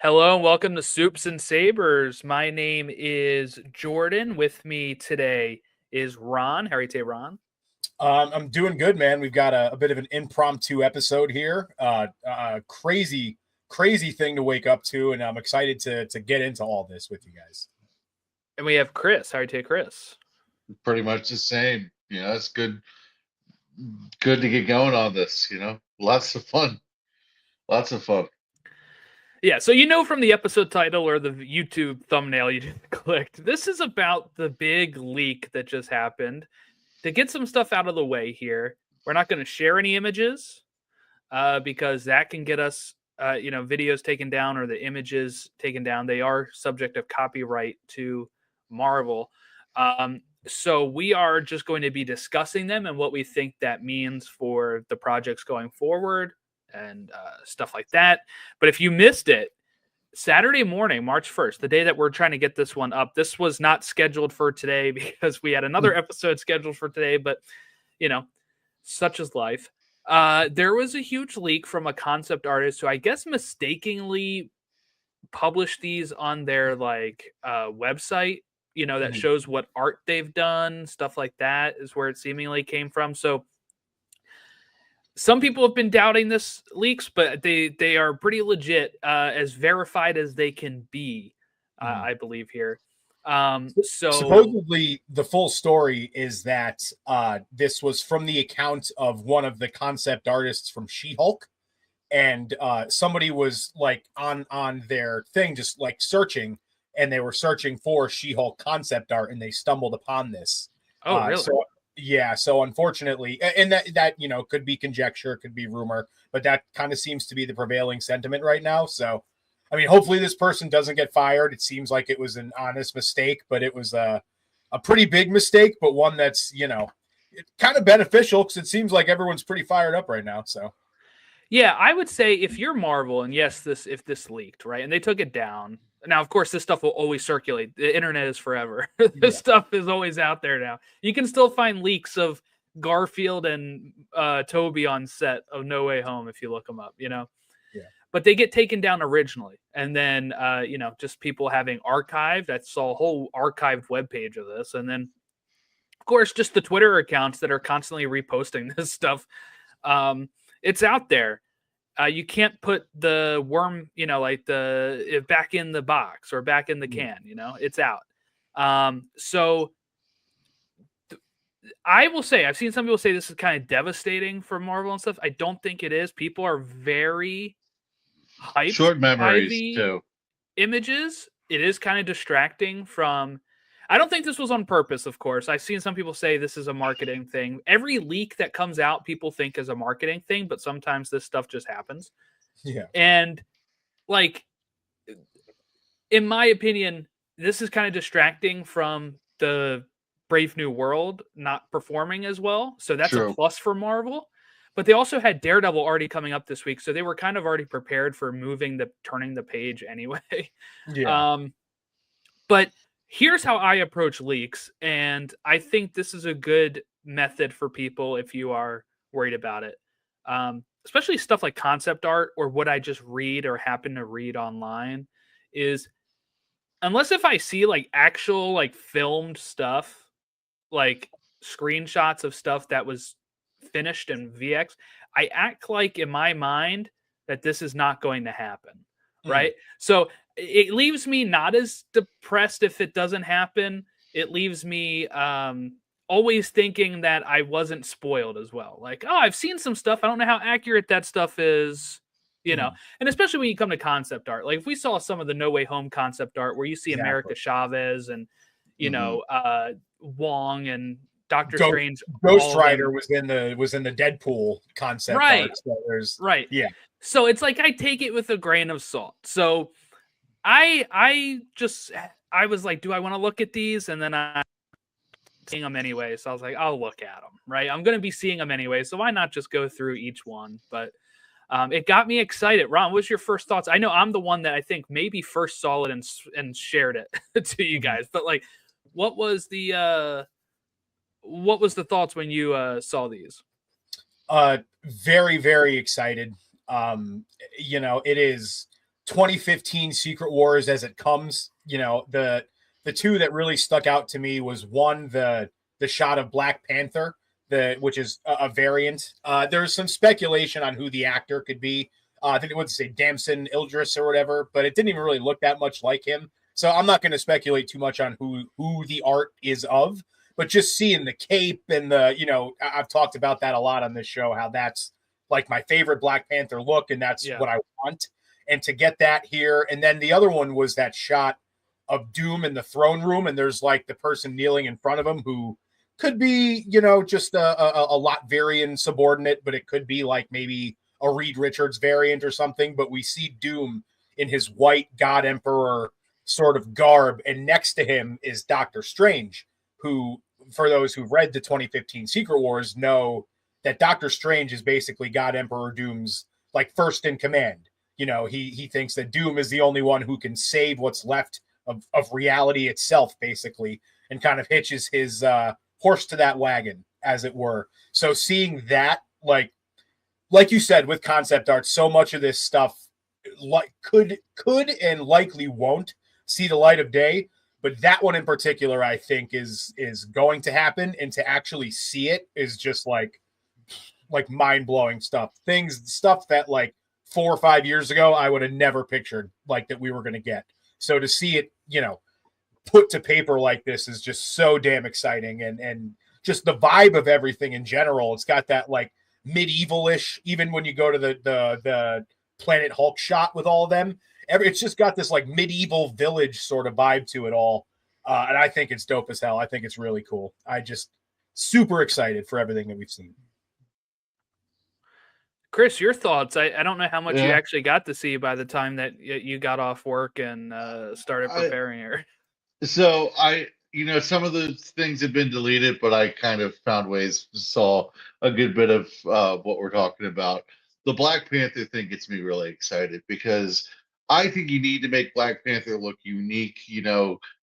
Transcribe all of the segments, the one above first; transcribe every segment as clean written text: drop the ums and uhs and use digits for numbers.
Hello and welcome to Soups and Sabers. My name is Jordan. With me today is Ron. How are you today, Ron? I'm doing good, man. We've got a bit of an impromptu episode here. Crazy thing to wake up to, and I'm excited to get into all this with you guys. And we have Chris. How are you today, Chris? Pretty much the same. It's good to get going on this. Lots of fun, lots of fun. Yeah, so you know from the episode title or the YouTube thumbnail you just clicked, this is about the big leak that just happened. To get some stuff out of the way here, we're not going to share any images because that can get us, videos taken down or the images taken down. They are subject of copyright to Marvel. So we are just going to be discussing them and what we think that means for the projects going forward and stuff like that. But if you missed it, Saturday morning, March 1st, the day that we're trying to get this one up, this was not scheduled for today because we had another episode scheduled for today, but such is life. There was a huge leak from a concept artist who I guess mistakenly published these on their website, that shows what art they've done, stuff like that is where it seemingly came from. So some people have been doubting this leaks, but they are pretty legit, as verified as they can be, I believe here. So supposedly the full story is that this was from the account of one of the concept artists from She-Hulk, and somebody was like on their thing just like searching, and they were searching for She-Hulk concept art, and they stumbled upon this. Oh, really? So unfortunately, and that could be conjecture, could be rumor, but that kind of seems to be the prevailing sentiment right now. So, I mean, hopefully this person doesn't get fired. It seems like it was an honest mistake, but it was a pretty big mistake, but one that's kind of beneficial because it seems like everyone's pretty fired up right now. So, yeah, I would say if you're Marvel, and yes, if this leaked, right, and they took it down. Now, of course, this stuff will always circulate. The internet is forever. This stuff is always out there now. You can still find leaks of Garfield and Toby on set of No Way Home if you look them up, Yeah. But they get taken down originally. And then, just people having archived. I saw a whole archived webpage of this. And then, of course, just the Twitter accounts that are constantly reposting this stuff. It's out there. You can't put the worm, back in the box or back in the can, it's out. So I will say, I've seen some people say this is kind of devastating for Marvel and stuff. I don't think it is. People are very hyped. Short memories too. Images. It is kind of distracting from. I don't think this was on purpose, of course. I've seen some people say this is a marketing thing. Every leak that comes out, people think is a marketing thing, but sometimes this stuff just happens. Yeah. And, in my opinion, this is kind of distracting from the Brave New World not performing as well. So that's a plus for Marvel. But they also had Daredevil already coming up this week, so they were kind of already prepared for turning the page anyway. Yeah. But here's how I approach leaks, and I think this is a good method for people if you are worried about it. Especially stuff like concept art or what I just read or happen to read online is, unless if I see actual filmed stuff, like screenshots of stuff that was finished in VX, I act like in my mind that this is not going to happen. Right. So it leaves me not as depressed if it doesn't happen. It leaves me always thinking that I wasn't spoiled as well. Like, oh, I've seen some stuff. I don't know how accurate that stuff is, and especially when you come to concept art. Like if we saw some of the No Way Home concept art where you see America Chavez and, Wong and Doctor Strange. Ghost Rider was in the Deadpool concept art. So yeah. So it's like I take it with a grain of salt. So I was like, do I want to look at these? And then I seeing them anyway. So I was like, I'll look at them, right? I'm going to be seeing them anyway. So why not just go through each one? But it got me excited. Ron, what's your first thoughts? I know I'm the one that I think maybe first saw it and shared it to you guys. But what was the thoughts when you saw these? Very, very excited. It is 2015 Secret Wars as it comes. You know, the two that really stuck out to me was one, the shot of Black Panther, which is a variant. There's some speculation on who the actor could be. I think it would say Damson Idris or whatever, but it didn't even really look that much like him. So I'm not going to speculate too much on who the art is of, but just seeing the cape and I've talked about that a lot on this show, how that's like my favorite Black Panther look, and that's what I want. And to get that here, and then the other one was that shot of Doom in the throne room, and there's like the person kneeling in front of him who could be, just a Latverian subordinate, but it could be like maybe a Reed Richards variant or something. But we see Doom in his white God Emperor sort of garb, and next to him is Doctor Strange, who, for those who've read the 2015 Secret Wars, know that Doctor Strange is basically God Emperor Doom's like first in command. He thinks that Doom is the only one who can save what's left of reality itself, basically, and kind of hitches his horse to that wagon, as it were. So seeing that, like you said, with concept art, so much of this stuff could and likely won't see the light of day, but that one in particular, I think, is going to happen, and to actually see it is just like mind-blowing stuff. Stuff that like 4 or 5 years ago I would have never pictured like that we were going to get. So to see it, put to paper like this is just so damn exciting, and just the vibe of everything in general. It's got that like medieval-ish, even when you go to the Planet Hulk shot with all of them. It's just got this like medieval village sort of vibe to it all. And I think it's dope as hell. I think it's really cool. I just super excited for everything that we've seen. Chris, your thoughts? I don't know how much you actually got to see by the time that you got off work and started preparing here. So some of the things have been deleted, but I kind of found ways, saw a good bit of what we're talking about. The Black Panther thing gets me really excited, because I think you need to make Black Panther look unique,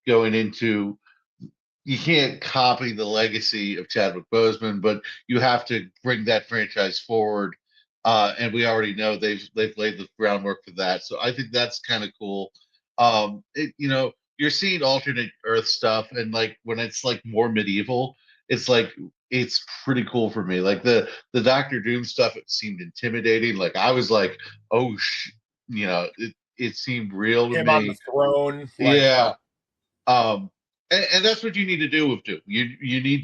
going into, you can't copy the legacy of Chadwick Boseman, but you have to bring that franchise forward. And we already know they've laid the groundwork for that. So I think that's kind of cool. You're seeing alternate Earth stuff, and like when it's like more medieval, it's pretty cool for me. Like the Doctor Doom stuff, it seemed intimidating. Like I was like, oh, it seemed real to him me. On the throne, and that's what you need to do with Doom. You need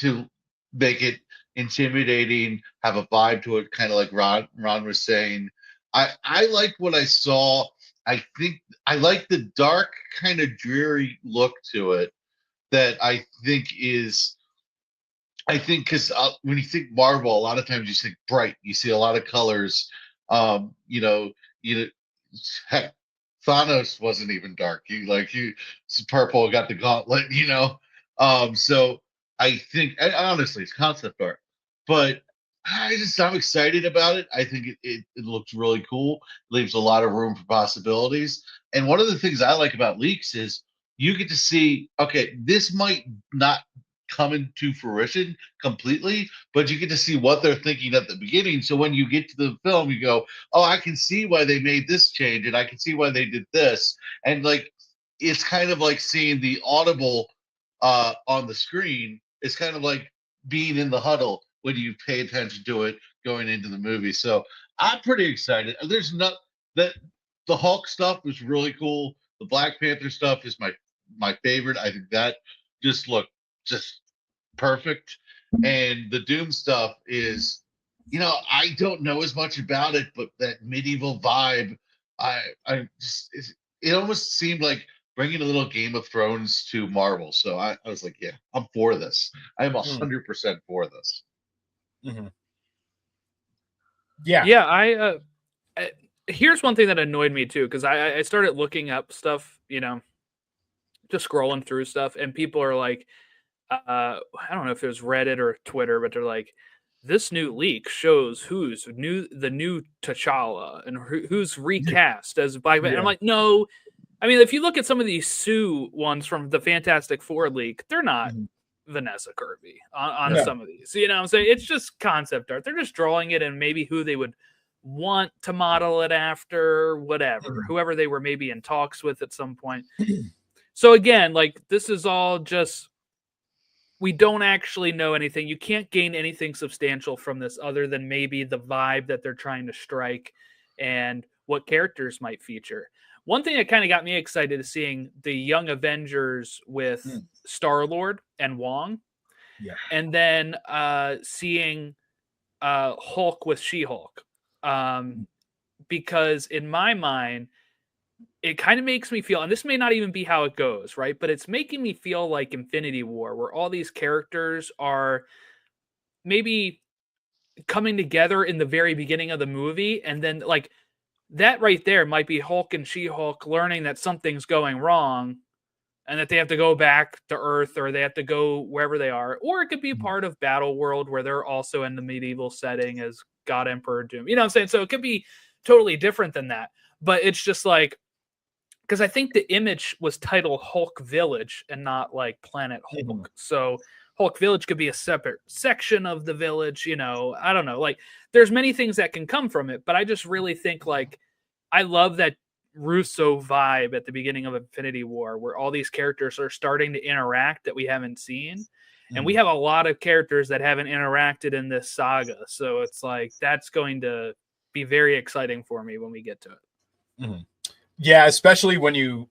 to make it intimidating, have a vibe to it, kind of like Ron was saying. I like what I saw. I think I like the dark, kind of dreary look to it that I think because when you think Marvel, a lot of times you think bright. You see a lot of colors. Heck, Thanos wasn't even dark. It's purple, got the gauntlet. So I think, and honestly, it's concept art, but I'm excited about it. I think it looks really cool. Leaves a lot of room for possibilities. And one of the things I like about leaks is you get to see, okay, this might not come into fruition completely, but you get to see what they're thinking at the beginning. So when you get to the film, you go, oh, I can see why they made this change, and I can see why they did this. And like, it's kind of like seeing the audible on the screen. It's kind of like being in the huddle when you pay attention to it going into the movie. So I'm pretty excited. There's not that the Hulk stuff was really cool. The Black Panther stuff is my favorite. I think that just looked just perfect. And the Doom stuff is, I don't know as much about it, but that medieval vibe, it almost seemed like bringing a little Game of Thrones to Marvel. So I was like, yeah, I'm for this. I am 100% for this. Mm-hmm. Yeah. Here's one thing that annoyed me too, because I started looking up stuff, just scrolling through stuff, and people are like, I don't know if it was Reddit or Twitter, but they're like, this new leak shows the new T'Challa and who's recast as Black Panther. And I'm like, no. I mean, if you look at some of these Sue ones from the Fantastic Four leak, they're not Vanessa Kirby on some of these. You know what I'm saying? It's just concept art. They're just drawing it and maybe who they would want to model it after, whatever, whoever they were maybe in talks with at some point. So again, like, this is all just, we don't actually know anything. You can't gain anything substantial from this other than maybe the vibe that they're trying to strike and what characters might feature. One thing that kind of got me excited is seeing the Young Avengers with Star-Lord and Wong. Yeah. And then seeing Hulk with She-Hulk. Because in my mind, it kind of makes me feel, and this may not even be how it goes, right? But it's making me feel like Infinity War, where all these characters are maybe coming together in the very beginning of the movie. And then, like, that right there might be Hulk and She-Hulk learning that something's going wrong and that they have to go back to Earth, or they have to go wherever they are. Or it could be part of Battle World, where they're also in the medieval setting as God Emperor Doom. You know what I'm saying? So it could be totally different than that. But it's just like, because I think the image was titled Hulk Village and not like Planet Hulk. So Hulk Village could be a separate section of the village, you know, I don't know. Like, there's many things that can come from it, but I just really think, like, I love that Russo vibe at the beginning of Infinity War, where all these characters are starting to interact that we haven't seen. And we have a lot of characters that haven't interacted in this saga. So it's like, that's going to be very exciting for me when we get to it. Yeah, especially when you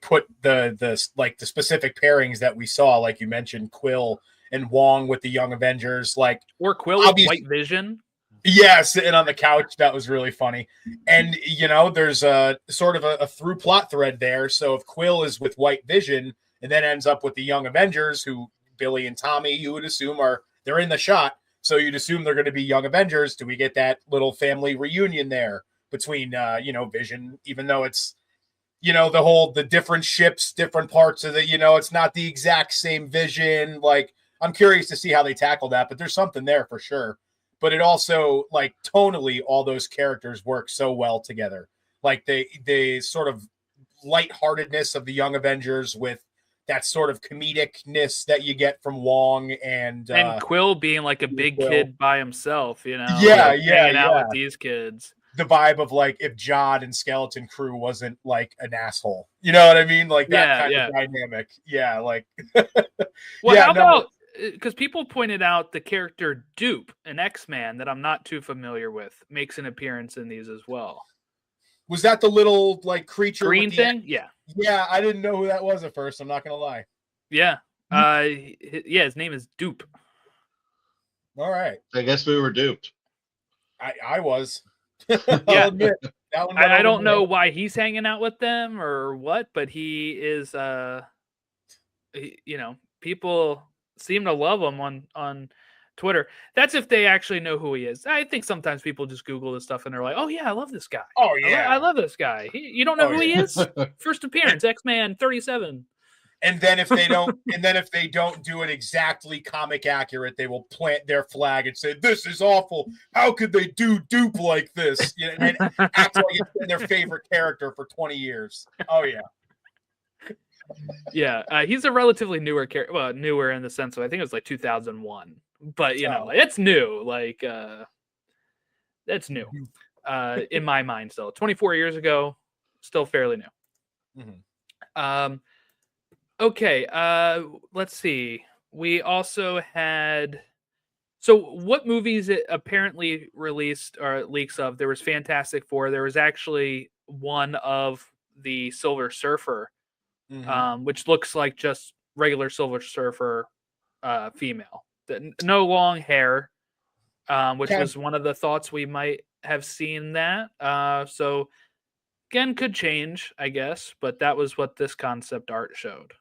put the specific pairings that we saw, like you mentioned, Quill and Wong with the Young Avengers, like, or Quill with White Vision. Yeah, sitting on the couch, that was really funny. And you know, there's a sort of a through plot thread there. So if Quill is with White Vision and then ends up with the Young Avengers, who Billy and Tommy, you would assume they're in the shot, so you'd assume they're going to be Young Avengers. Do we get that little family reunion there between Vision, even though it's, the different ships, different parts of the, it's not the exact same Vision. Like, I'm curious to see how they tackle that, but there's something there for sure. But it also, like, tonally, all those characters work so well together. Like, the sort of lightheartedness of the Young Avengers with that sort of comedicness that you get from Wong and Quill being like a big kid by himself, hanging out with these kids. The vibe of, like, if Jod and Skeleton Crew wasn't, like, an asshole, you know what I mean? Like, that kind of dynamic. Yeah, like. Well, how about, because people pointed out the character Dupe, an X-Man that I'm not too familiar with, makes an appearance in these as well. Was that the little, like, creature green thing? Yeah. Yeah, I didn't know who that was at first. I'm not gonna lie. Yeah. His name is Dupe. All right. I guess we were duped. I was. Yeah. Admit, I don't know why he's hanging out with them or what, but he is. People seem to love him on Twitter. That's if they actually know who he is. I think sometimes people just Google this stuff and they're like, "Oh yeah, I love this guy. Oh yeah, I love this guy." You don't know who he is? First appearance, X-Man 37. And then if they don't do it exactly comic accurate, they will plant their flag and say, "This is awful. How could they do Dupe like this?" And act like it's been their favorite character for 20 years. Oh yeah. Yeah, he's a relatively newer character. Well, newer in the sense of, I think it was like 2001, but it's new. Like, that's new in my mind. Still, 24 years ago, still fairly new. Okay, let's see. We also had. So, what movies it apparently released or leaks of? There was Fantastic Four. There was actually one of the Silver Surfer. Which looks like just regular Silver Surfer female. No long hair, which was one of the thoughts we might have seen that. So, again, could change, I guess, but that was what this concept art showed.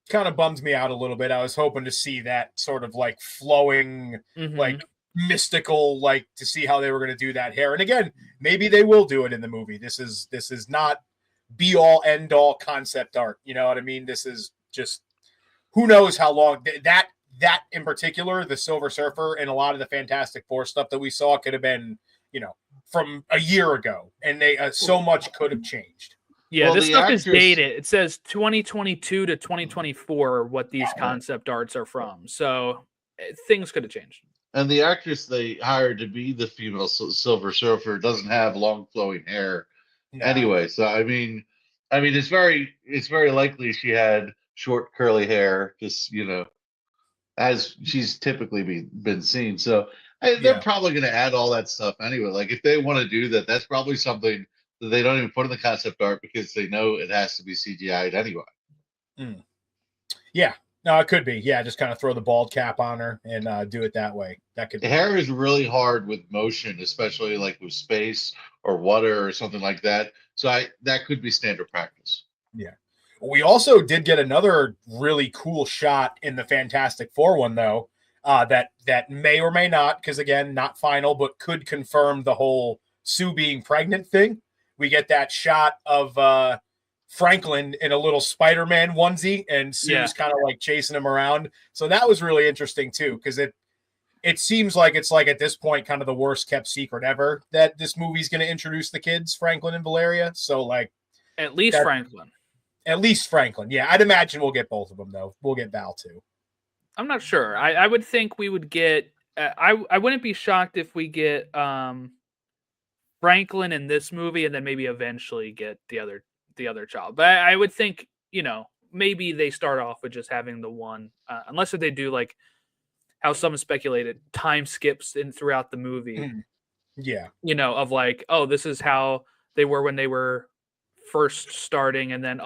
Kind of bums me out a little bit. I was hoping to see that sort of, like, flowing, like, mystical, like, to see how they were going to do that hair. And again, maybe they will do it in the movie. This is not be all end all concept art. You know what I mean? This is just, who knows how long that in particular, the Silver Surfer and a lot of the Fantastic Four stuff that we saw could have been, from a year ago, and they so much could have changed. Yeah, this stuff is dated. It says 2022 to 2024 what these concept arts are from. So things could have changed. And the actress they hired to be the female Silver Surfer doesn't have long flowing hair No. anyway. So I mean, it's very likely she had short curly hair, just as she's typically been seen. So they're Yeah. probably going to add all that stuff anyway. Like if they want to do that, that's probably something that they don't even put in the concept art because they know it has to be CGI'd anyway. Mm. Yeah. No, it could be. Yeah, just kind of throw the bald cap on her and do it that way. That could be. Hair is really hard with motion, especially like with space or water or something like that. So that could be standard practice. Yeah. We also did get another really cool shot in the Fantastic Four one, though, that may or may not, because again, not final, but could confirm the whole Sue being pregnant thing. We get that shot of Franklin in a little Spider-Man onesie, and Sue's kind of like chasing him around. So that was really interesting too, because it seems like it's like at this point kind of the worst kept secret ever that this movie's going to introduce the kids, Franklin and Valeria. So like at least Franklin. At least Franklin. Yeah, I'd imagine we'll get both of them, though. We'll get Val, too. I'm not sure. I would think we would get... I wouldn't be shocked if we get Franklin in this movie and then maybe eventually get the other child. But I would think, maybe they start off with just having the one. Unless they do, like, how some speculated, time skips in throughout the movie. Yeah. Of like, oh, this is how they were when they were first starting, and then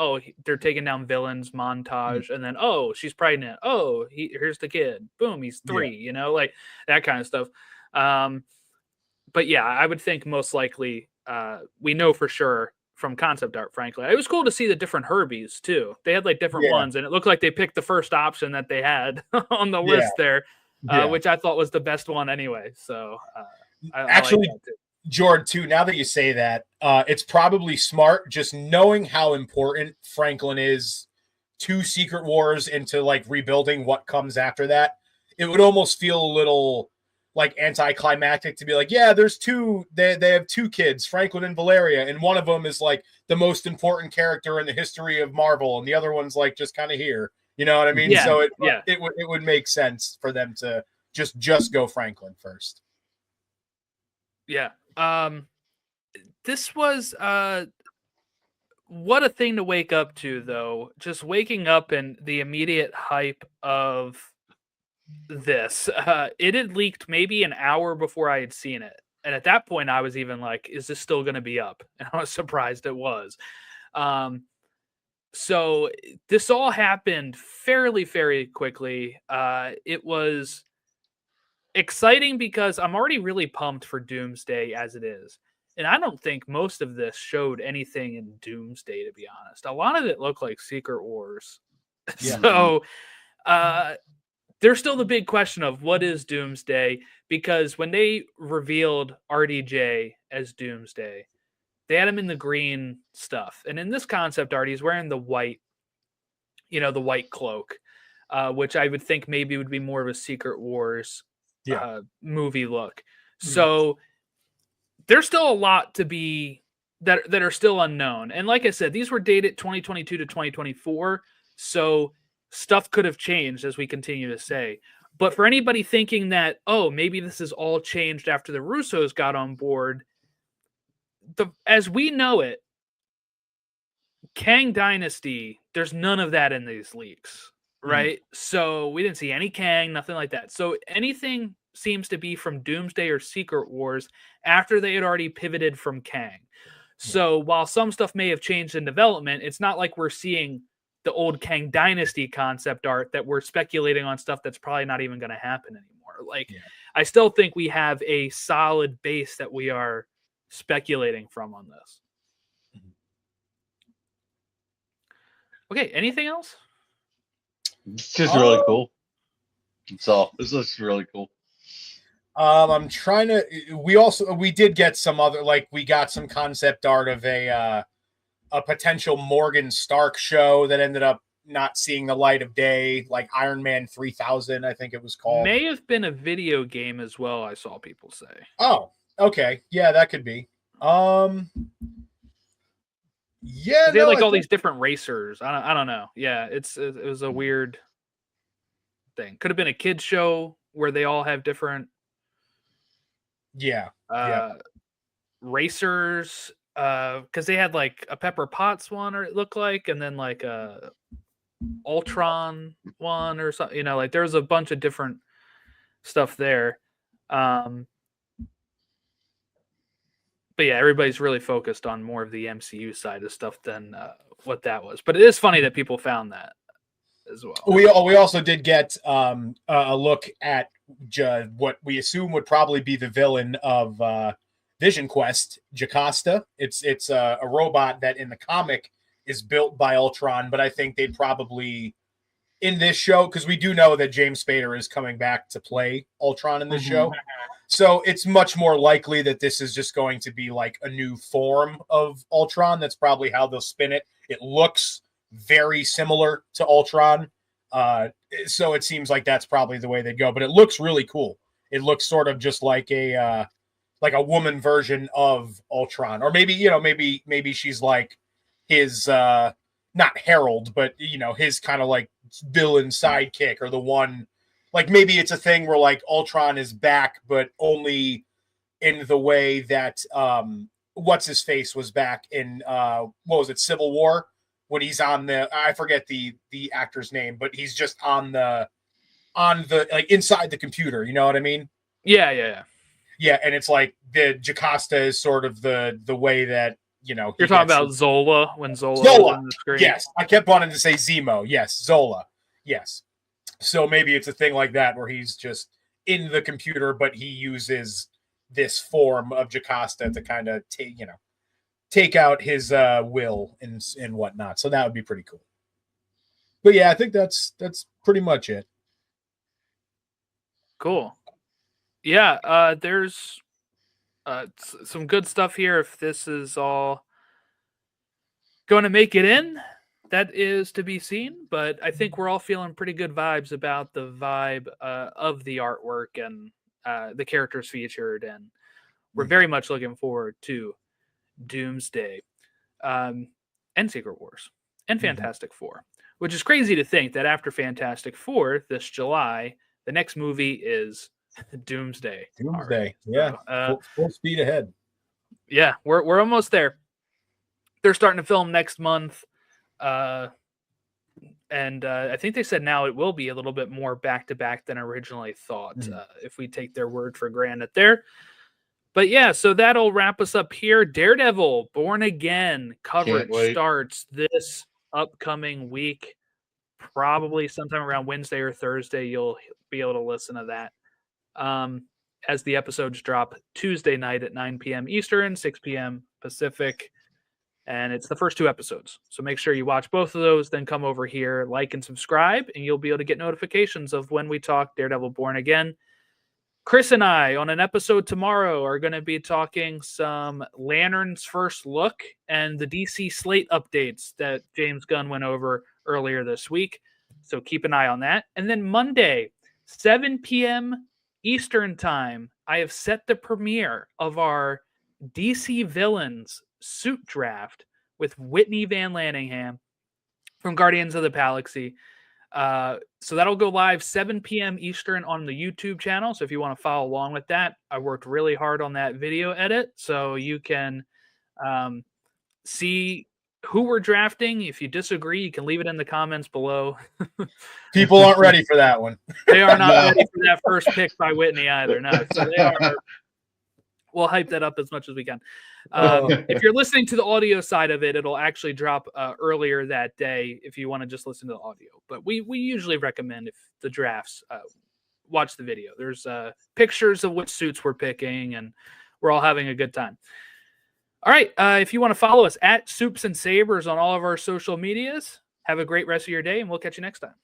they're taking down villains montage, and then she's pregnant, here's the kid, boom, he's 3, like that kind of stuff. But yeah, I would think most likely we know for sure from concept art, frankly. It was cool to see the different Herbies too. They had like different ones, and it looked like they picked the first option that they had on the list there, which I thought was the best one anyway. So actually, I like that too. Jordan, too, now that you say that, it's probably smart just knowing how important Franklin is to Secret Wars and to like rebuilding what comes after that. It would almost feel a little like anticlimactic to be like, yeah, there's two, they have 2 kids, Franklin and Valeria, and one of them is like the most important character in the history of Marvel, and the other one's like just kind of here. You know what I mean? Yeah, so it would make sense for them to just go Franklin first. Yeah. This was what a thing to wake up to, though. Just waking up and the immediate hype of this. It had leaked maybe an hour before I had seen it, and at that point I was even like, is this still going to be up? And I was surprised it was. So this all happened fairly quickly. It was exciting because I'm already really pumped for Doomsday as it is. And I don't think most of this showed anything in Doomsday, to be honest. A lot of it looked like Secret Wars. Yeah. So there's still the big question of what is Doomsday, because when they revealed RDJ as Doomsday, they had him in the green stuff. And in this concept art, he's wearing the white, the white cloak, which I would think maybe would be more of a Secret Wars movie look. So there's still a lot to be that are still unknown. And like I said, these were dated 2022 to 2024. So stuff could have changed, as we continue to say. But for anybody thinking that, maybe this is all changed after the Russos got on board, as we know it, Kang Dynasty, there's none of that in these leaks. Right? So we didn't see any Kang, nothing like that. So anything seems to be from Doomsday or Secret Wars after they had already pivoted from Kang. So while some stuff may have changed in development, it's not like we're seeing the old Kang Dynasty concept art that we're speculating on stuff that's probably not even going to happen anymore. Like, I still think we have a solid base that we are speculating from on this. Okay, anything else? It's just really cool. It's all. This looks really cool. I'm trying to. We did get some other, like, we got some concept art of a potential Morgan Stark show that ended up not seeing the light of day, like Iron Man 3000, I think it was called. May have been a video game as well, I saw people say. Oh, okay. Yeah, that could be. Yeah, they had like all these different racers. I don't know. Yeah, it was a weird thing. Could have been a kids show where they all have different Yeah. Racers, because they had like a Pepper Potts one, or it looked like, and then like a Ultron one or something. You know, like there's a bunch of different stuff there. But yeah, everybody's really focused on more of the MCU side of stuff than what that was. But it is funny that people found that as well. We also did get a look at what we assume would probably be the villain of Vision Quest, Jocasta. It's a robot that in the comic is built by Ultron, but I think they'd probably in this show, because we do know that James Spader is coming back to play Ultron in this show. So it's much more likely that this is just going to be like a new form of Ultron. That's probably how they'll spin it. It looks very similar to Ultron. So it seems like that's probably the way they go, but it looks really cool. It looks sort of just like a woman version of Ultron, or maybe she's like his, not Herald, but his kind of like villain sidekick, or the one, like maybe it's a thing where like Ultron is back, but only in the way that, what's his face was back in, what was it? Civil War, when he's on I forget the actor's name, but he's just on the like inside the computer. You know what I mean? Yeah. And it's like the Jocasta is sort of the way that, you're talking about Zola, when Zola was on the screen. Yes, I kept wanting to say Zemo. Yes, Zola. Yes. So maybe it's a thing like that where he's just in the computer, but he uses this form of Jocasta to kind of take out his will and whatnot. So that would be pretty cool. But yeah, I think that's pretty much it. Cool. Yeah, there's some good stuff here. If this is all going to make it in, that is to be seen. But I think we're all feeling pretty good vibes about the vibe of the artwork and the characters featured. And we're very much looking forward to Doomsday and Secret Wars and Fantastic Four, which is crazy to think that after Fantastic Four this July, the next movie is Doomsday. Right. Yeah. So, full speed ahead. Yeah, we're almost there. They're starting to film next month. And I think they said now it will be a little bit more back-to-back than originally thought, if we take their word for granted there. But yeah, so that'll wrap us up here. Daredevil, Born Again coverage starts this upcoming week. Probably sometime around Wednesday or Thursday, you'll be able to listen to that. As the episodes drop Tuesday night at 9 p.m. Eastern, 6 p.m. Pacific. And it's the first 2 episodes. So make sure you watch both of those, then come over here, like and subscribe, and you'll be able to get notifications of when we talk Daredevil Born Again. Chris and I, on an episode tomorrow, are going to be talking some Lantern's first look and the DC slate updates that James Gunn went over earlier this week. So keep an eye on that. And then Monday, 7 p.m. Eastern time, I have set the premiere of our DC Villains suit draft with Whitney Van Lanningham from Guardians of the Galaxy. So that'll go live 7 p.m. Eastern on the YouTube channel. So if you want to follow along with that, I worked really hard on that video edit. So you can see who we're drafting. If you disagree, you can leave it in the comments below. People aren't ready for that one. They are not ready for that first pick by Whitney either. No, so they are. We'll hype that up as much as we can. If you're listening to the audio side of it, it'll actually drop earlier that day if you want to just listen to the audio. But we usually recommend, if the drafts, watch the video. There's pictures of which suits we're picking, and we're all having a good time. All right. If you want to follow us at Soups and Sabers on all of our social medias, have a great rest of your day, and we'll catch you next time.